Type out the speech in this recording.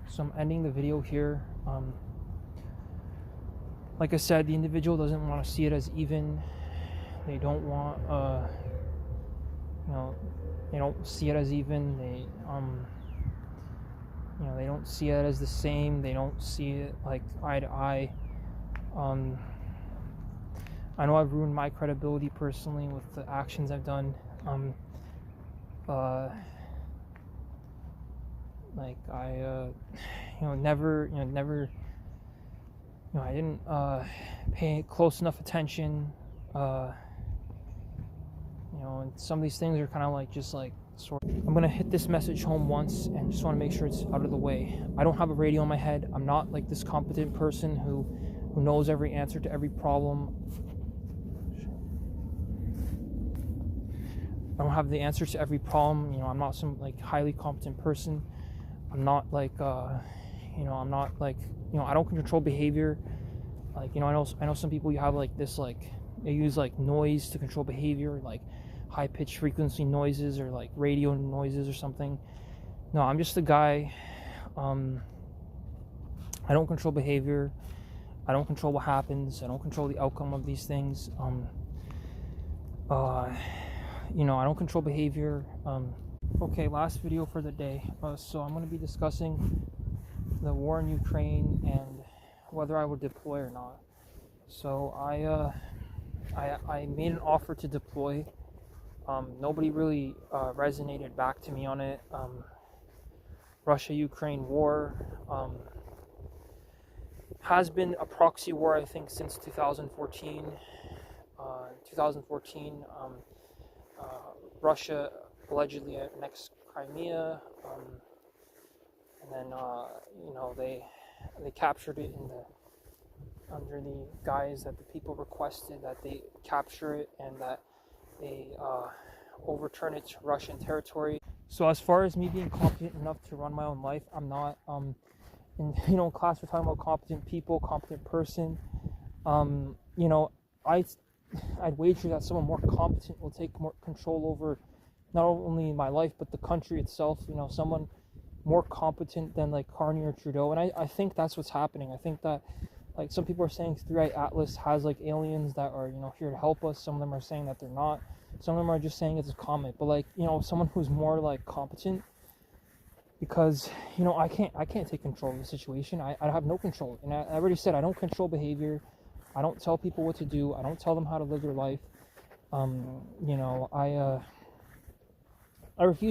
So I'm ending the video here. Like I said, the individual doesn't want to see it as even. They don't want, they don't see it as even. They don't see it as the same. They don't see it like eye to eye. I know I've ruined my credibility personally with the actions I've done. I didn't pay close enough attention. And some of these things are kind of like just like sort of. I'm gonna hit this message home once and just want to make sure it's out of the way. I don't have a radio in my head. I'm not like this competent person who knows every answer to every problem. I don't have the answers to every problem. I'm not some like highly competent person. I'm not like I'm not like I don't control behavior. Like I know some people, you have like this, like they use like noise to control behavior, like high pitched frequency noises or like radio noises or something. No, I'm just a guy. I don't control behavior. I don't control what happens. I don't control the outcome of these things. I don't control behavior. Okay, last video for the day. So I'm going to be discussing the war in Ukraine and whether I would deploy or not. So I made an offer to deploy. Nobody really resonated back to me on it. Russia-Ukraine war has been a proxy war, I think, since 2014. 2014, Russia allegedly annexed Crimea, and then they captured it under the guise that the people requested that they capture it and that they overturn it to Russian territory. So as far as me being competent enough to run my own life, I'm not. In class we're talking about competent people, competent person. I'd wager that someone more competent will take more control over not only my life but the country itself. Someone more competent than like Carney or Trudeau, and I think that's what's happening. I think that like some people are saying 3i Atlas has like aliens that are here to help us. Some of them are saying that they're not. Some of them are just saying it's a comet. But like someone who's more like competent, because I can't take control of the situation. I have no control, and I already said I don't control behavior. I don't tell people what to do. I don't tell them how to live their life. I refuse